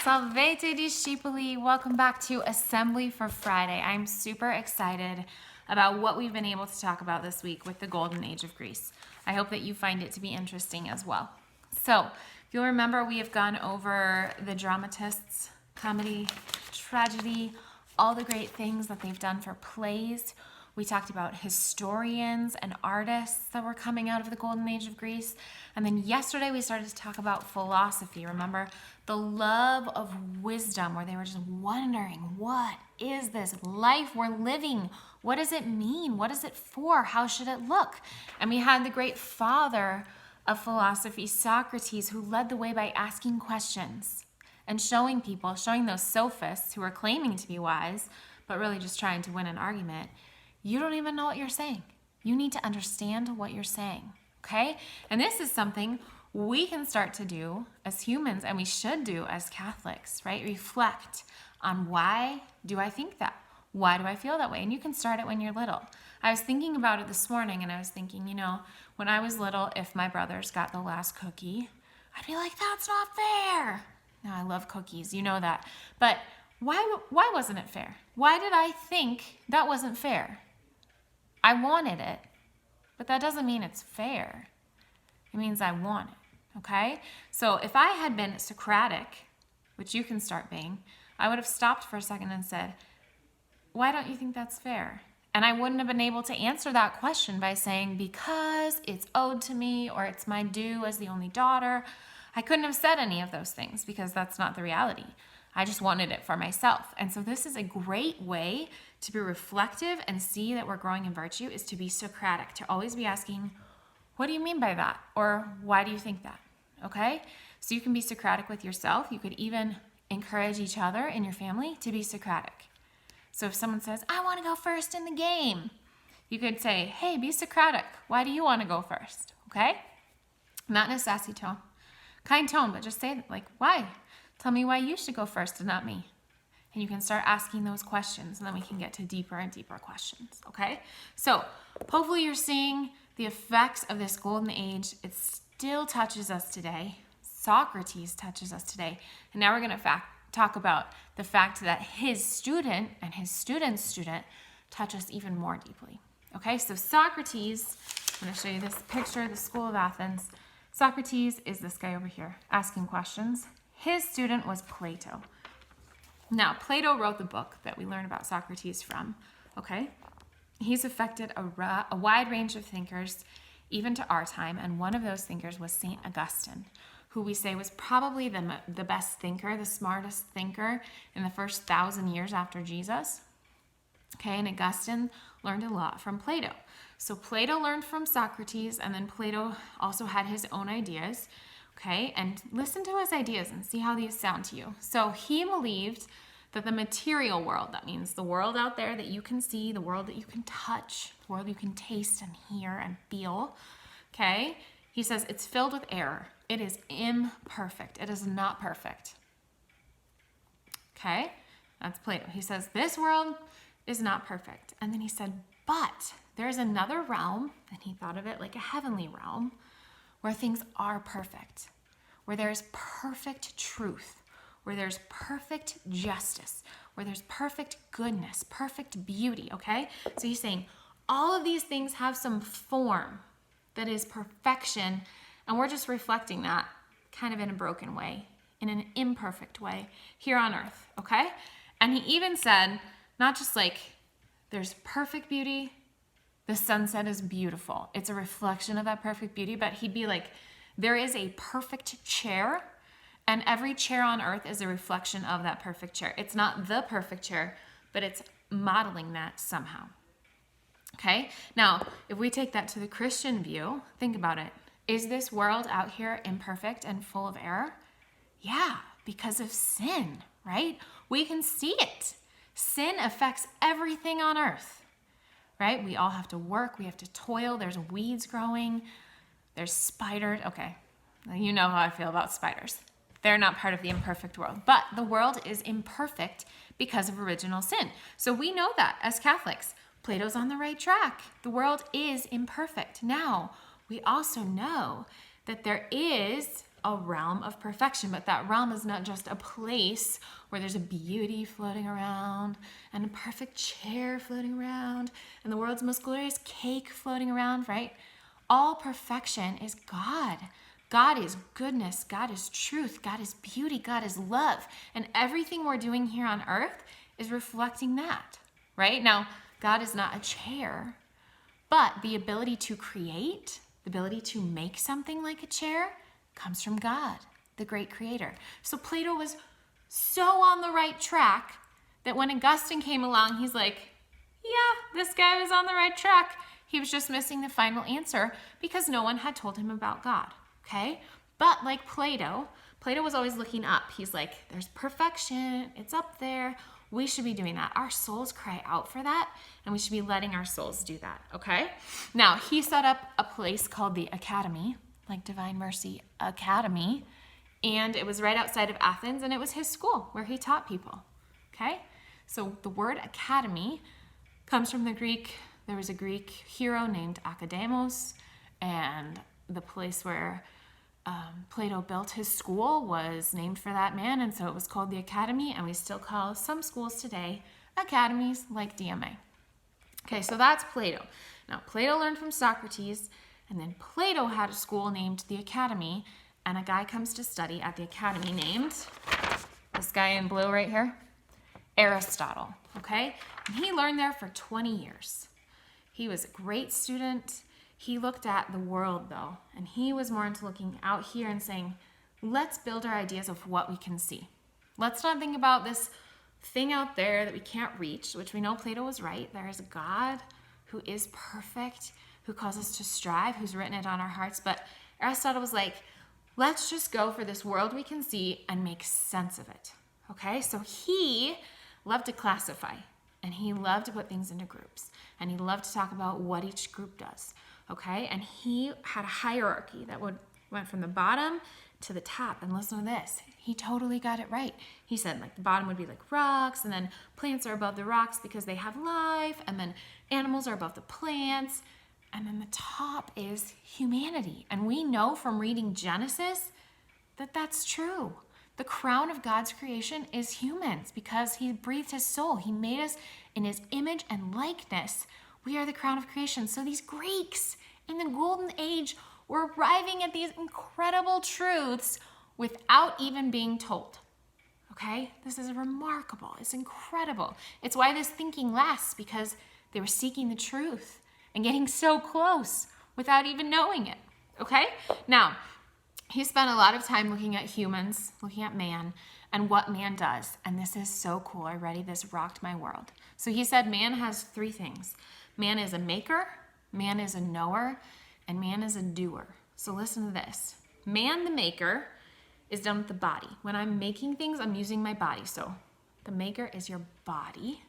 Salvete discepoli, welcome back to Assembly for Friday. I'm super excited about what we've been able to talk about this week with the Golden Age of Greece. I hope that you find it to be interesting as well. So, if you'll remember, we have gone over the dramatists, comedy, tragedy, all the great things that they've done for plays. We talked about historians and artists that were coming out of the Golden Age of Greece. And then yesterday we started to talk about philosophy. Remember, the love of wisdom, where they were just wondering, what is this life we're living? What does it mean? What is it for? How should it look? And we had the great father of philosophy, Socrates, who led the way by asking questions and showing people, showing those sophists who are claiming to be wise, but really just trying to win an argument, you don't even know what you're saying. You need to understand what you're saying, okay? And this is something we can start to do as humans, and we should do as Catholics, right? Reflect on, why do I think that? Why do I feel that way? And you can start it when you're little. I was thinking about it this morning, and I was thinking, when I was little, if my brothers got the last cookie, I'd be like, that's not fair. Now, I love cookies, you know that. But why wasn't it fair? Why did I think that wasn't fair? I wanted it, but that doesn't mean it's fair. It means I want it, okay? So if I had been Socratic, which you can start being, I would have stopped for a second and said, why don't you think that's fair? And I wouldn't have been able to answer that question by saying, because it's owed to me, or it's my due as the only daughter. I couldn't have said any of those things because that's not the reality. I just wanted it for myself. And so this is a great way to be reflective and see that we're growing in virtue, is to be Socratic, to always be asking, what do you mean by that? Or why do you think that? Okay? So you can be Socratic with yourself. You could even encourage each other in your family to be Socratic. So if someone says, I want to go first in the game, you could say, hey, be Socratic. Why do you want to go first? Okay? Not in a sassy tone. Kind tone, but just say, why? Tell me why you should go first and not me. And you can start asking those questions, and then we can get to deeper and deeper questions, okay? So hopefully you're seeing the effects of this golden age. It still touches us today. Socrates touches us today. And now we're going to talk about the fact that his student and his student's student touch us even more deeply. Okay, so Socrates, I'm going to show you this picture of the School of Athens. Socrates is this guy over here asking questions. His student was Plato. Now, Plato wrote the book that we learn about Socrates from, okay? He's affected a wide range of thinkers, even to our time, and one of those thinkers was St. Augustine, who we say was probably the best thinker, the smartest thinker in the first 1,000 years after Jesus. Okay, and Augustine learned a lot from Plato. So Plato learned from Socrates, and then Plato also had his own ideas. Okay, and listen to his ideas and see how these sound to you. So he believed that the material world, that means the world out there that you can see, the world that you can touch, the world you can taste and hear and feel, okay, he says it's filled with error. It is imperfect. It is not perfect. Okay, that's Plato. He says this world is not perfect. And then he said, but there's another realm, and he thought of it like a heavenly realm, where things are perfect, where there's perfect truth, where there's perfect justice, where there's perfect goodness, perfect beauty, okay? So he's saying all of these things have some form that is perfection, and we're just reflecting that kind of in a broken way, in an imperfect way here on earth, okay? And he even said, not just there's perfect beauty, the sunset is beautiful. It's a reflection of that perfect beauty, but he'd be like, there is a perfect chair, and every chair on earth is a reflection of that perfect chair. It's not the perfect chair, but it's modeling that somehow. Okay? Now, if we take that to the Christian view, think about it. Is this world out here imperfect and full of error? Yeah, because of sin, right? We can see it. Sin affects everything on earth. Right? We all have to work. We have to toil. There's weeds growing. There's spiders. Okay. You know how I feel about spiders. They're not part of the imperfect world. But the world is imperfect because of original sin. So we know that as Catholics. Plato's on the right track. The world is imperfect. Now, we also know that there is a realm of perfection, but that realm is not just a place where there's a beauty floating around and a perfect chair floating around and the world's most glorious cake floating around, right? All perfection is God. God is goodness, God is truth, God is beauty, God is love. And everything we're doing here on earth is reflecting that, right? Now, God is not a chair, but the ability to create, the ability to make something like a chair comes from God, the great creator. So Plato was so on the right track that when Augustine came along, he's like, yeah, this guy was on the right track. He was just missing the final answer because no one had told him about God, okay? But like Plato was always looking up. He's like, there's perfection, it's up there. We should be doing that. Our souls cry out for that, and we should be letting our souls do that, okay? Now, he set up a place called the Academy, like Divine Mercy Academy, and it was right outside of Athens, and it was his school where he taught people, okay? So the word academy comes from the Greek. There was a Greek hero named Akademos, and the place where Plato built his school was named for that man, and so it was called the Academy, and we still call some schools today academies like DMA. Okay, so that's Plato. Now, Plato learned from Socrates, and then Plato had a school named the Academy, and a guy comes to study at the Academy named, this guy in blue right here, Aristotle, okay? And he learned there for 20 years. He was a great student. He looked at the world, though, and he was more into looking out here and saying, let's build our ideas of what we can see. Let's not think about this thing out there that we can't reach, which we know Plato was right. There is a God who is perfect, who calls us to strive, who's written it on our hearts. But Aristotle was like, let's just go for this world we can see and make sense of it, okay? So he loved to classify, and he loved to put things into groups, and he loved to talk about what each group does. Okay, and he had a hierarchy that went from the bottom to the top. And listen to this, he totally got it right. He said like the bottom would be like rocks, and then plants are above the rocks because they have life, and then animals are above the plants, and then the top is humanity. And we know from reading Genesis that that's true. The crown of God's creation is humans because he breathed his soul. He made us in his image and likeness. We are the crown of creation. So these Greeks in the Golden Age were arriving at these incredible truths without even being told. Okay? This is remarkable. It's incredible. It's why this thinking lasts, because they were seeking the truth and getting so close without even knowing it. Okay? Now, he spent a lot of time looking at humans, looking at man, and what man does. And this is so cool. Are you ready? This rocked my world. So he said man has three things. Man is a maker, man is a knower, and man is a doer. So listen to this. Man, the maker, is done with the body. When I'm making things, I'm using my body. So the maker is your body,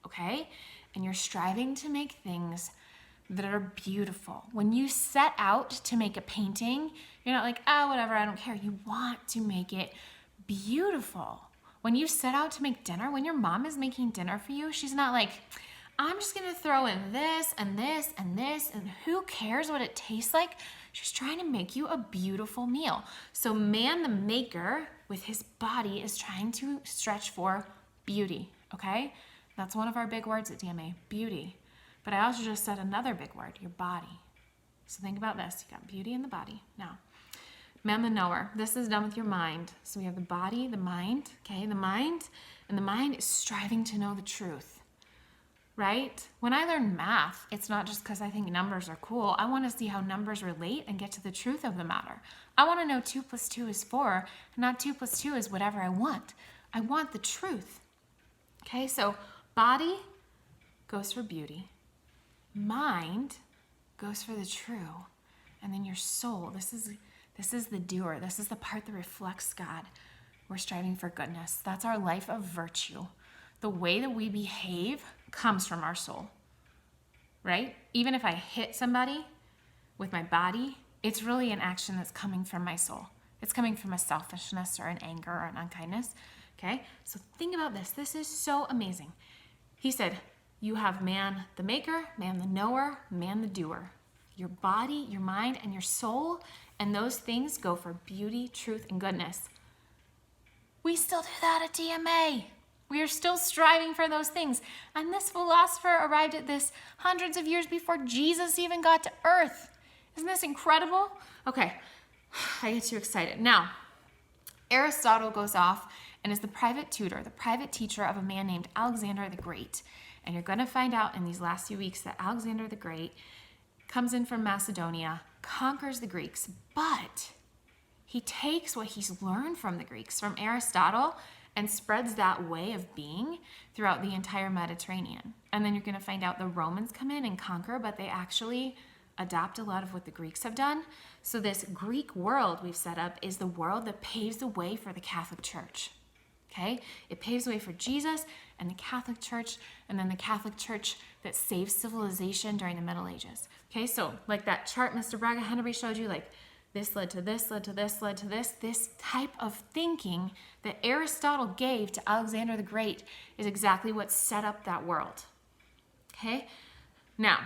okay? And you're striving to make things that are beautiful. When you set out to make a painting, you're not like, oh, whatever, I don't care. You want to make it beautiful. When you set out to make dinner, when your mom is making dinner for you, she's not like, I'm just gonna throw in this and this and this, and who cares what it tastes like? She's trying to make you a beautiful meal. So man, the maker, with his body, is trying to stretch for beauty, okay? That's one of our big words at DMA, beauty. But I also just said another big word, your body. So think about this. You got beauty in the body. Now, man, the knower. This is done with your mind. So we have the body, the mind, okay? The mind, and the mind is striving to know the truth. Right? When I learn math, it's not just because I think numbers are cool. I want to see how numbers relate and get to the truth of the matter. I want to know 2 + 2 is 4, not 2 + 2 is whatever I want. I want the truth. Okay, so body goes for beauty. Mind goes for the true. And then your soul, this is the doer. This is the part that reflects God. We're striving for goodness. That's our life of virtue. The way that we behave comes from our soul, right? Even if I hit somebody with my body, it's really an action that's coming from my soul. It's coming from a selfishness or an anger or an unkindness, okay? So think about this. This is so amazing. He said, you have man the maker, man the knower, man the doer. your body, your mind, and your soul, and those things go for beauty, truth, and goodness. We still do that at DMA. We are still striving for those things. And this philosopher arrived at this hundreds of years before Jesus even got to earth. Isn't this incredible? Okay, I get too excited. Now, Aristotle goes off and is the private tutor, the private teacher of a man named Alexander the Great. And you're going to find out in these last few weeks that Alexander the Great comes in from Macedonia, conquers the Greeks, but he takes what he's learned from the Greeks, from Aristotle, and spreads that way of being throughout the entire Mediterranean. And then you're going to find out the Romans come in and conquer, but they actually adopt a lot of what the Greeks have done. So this Greek world we've set up is the world that paves the way for the Catholic Church. Okay? It paves the way for Jesus and the Catholic Church, and then the Catholic Church that saves civilization during the Middle Ages. Okay, so like that chart Mr. Braga Henry showed you, like this led to this, led to this, led to this. This type of thinking that Aristotle gave to Alexander the Great is exactly what set up that world. Okay? Now,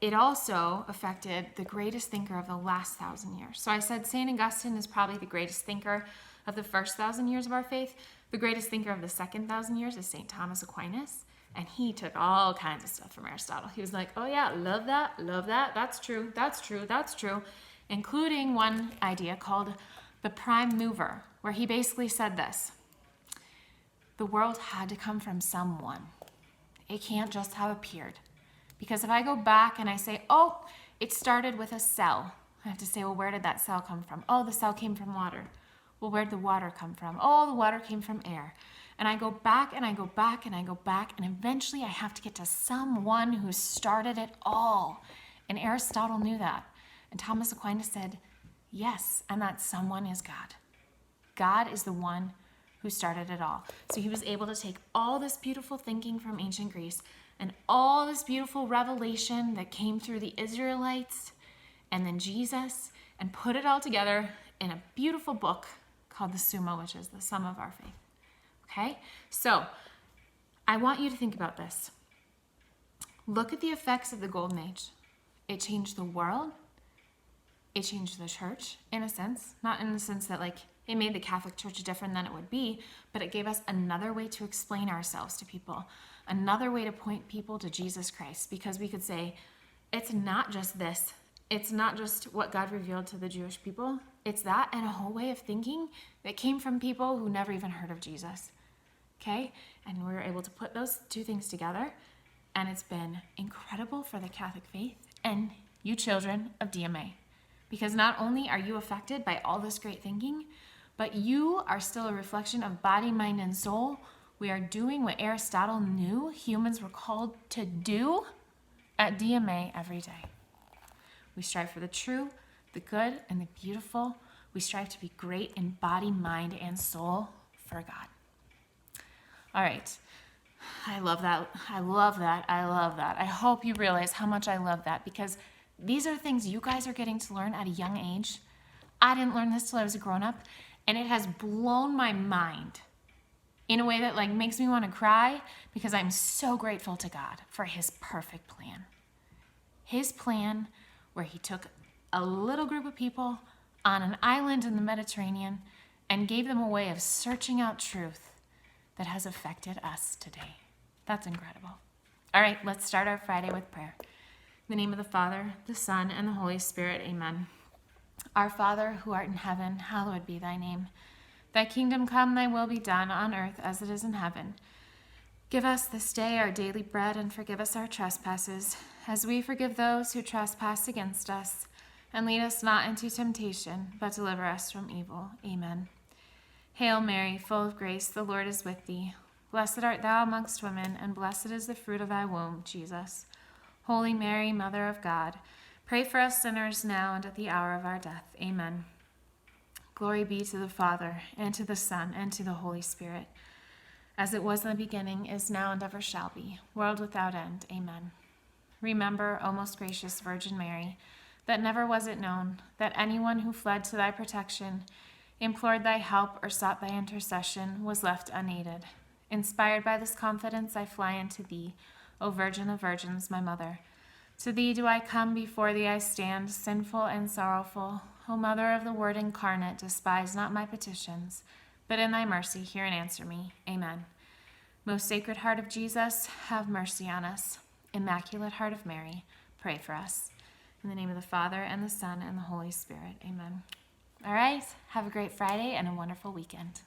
it also affected the greatest thinker of the last 1,000 years. So I said St. Augustine is probably the greatest thinker of the first 1,000 years of our faith. The greatest thinker of the second 1,000 years is St. Thomas Aquinas. And he took all kinds of stuff from Aristotle. He was like, oh yeah, love that, that's true, that's true, that's true. Including one idea called the prime mover, where he basically said this: the world had to come from someone. It can't just have appeared. Because if I go back and I say, oh, it started with a cell, I have to say, well, where did that cell come from? Oh, the cell came from water. Well, where did the water come from? Oh, the water came from air. And I go back and I go back and I go back, and eventually I have to get to someone who started it all. And Aristotle knew that. And Thomas Aquinas said, yes, and that someone is God. God is the one who started it all. So he was able to take all this beautiful thinking from ancient Greece and all this beautiful revelation that came through the Israelites and then Jesus, and put it all together in a beautiful book called the Summa, which is the sum of our faith. Okay, so I want you to think about this. Look at the effects of the Golden Age. It changed the world. It changed the church, in a sense. Not in the sense that, like, it made the Catholic Church different than it would be, but it gave us another way to explain ourselves to people, another way to point people to Jesus Christ, because we could say, it's not just this. It's not just what God revealed to the Jewish people. It's that and a whole way of thinking that came from people who never even heard of Jesus. Okay? And we were able to put those two things together, and it's been incredible for the Catholic faith and you children of DMA. Because not only are you affected by all this great thinking, but you are still a reflection of body, mind, and soul. We are doing what Aristotle knew humans were called to do at DMA every day. We strive for the true, the good, and the beautiful. We strive to be great in body, mind, and soul for God. All right. I love that. I love that. I love that. I hope you realize how much I love that, because these are things you guys are getting to learn at a young age. I didn't learn this till I was a grown-up, and it has blown my mind in a way that, like, makes me want to cry, because I'm so grateful to God for his perfect plan. His plan where he took a little group of people on an island in the Mediterranean and gave them a way of searching out truth that has affected us today. That's incredible. All right, let's start our Friday with prayer. In the name of the Father, the Son, and the Holy Spirit, amen. Our Father, who art in heaven, hallowed be thy name. Thy kingdom come, thy will be done on earth as it is in heaven. Give us this day our daily bread, and forgive us our trespasses, as we forgive those who trespass against us. And lead us not into temptation, but deliver us from evil. Amen. Hail Mary, full of grace, the Lord is with thee. Blessed art thou amongst women, and blessed is the fruit of thy womb, Jesus. Holy Mary, Mother of God, pray for us sinners now and at the hour of our death. Amen. Glory be to the Father, and to the Son, and to the Holy Spirit, as it was in the beginning, is now, and ever shall be, world without end. Amen. Remember, O most gracious Virgin Mary, that never was it known that anyone who fled to thy protection, implored thy help, or sought thy intercession was left unaided. Inspired by this confidence, I fly unto thee, O Virgin of Virgins, my Mother. To thee do I come, before thee I stand, sinful and sorrowful. O Mother of the Word incarnate, despise not my petitions, but in thy mercy hear and answer me. Amen. Most Sacred Heart of Jesus, have mercy on us. Immaculate Heart of Mary, pray for us. In the name of the Father, and the Son, and the Holy Spirit. Amen. All right, have a great Friday and a wonderful weekend.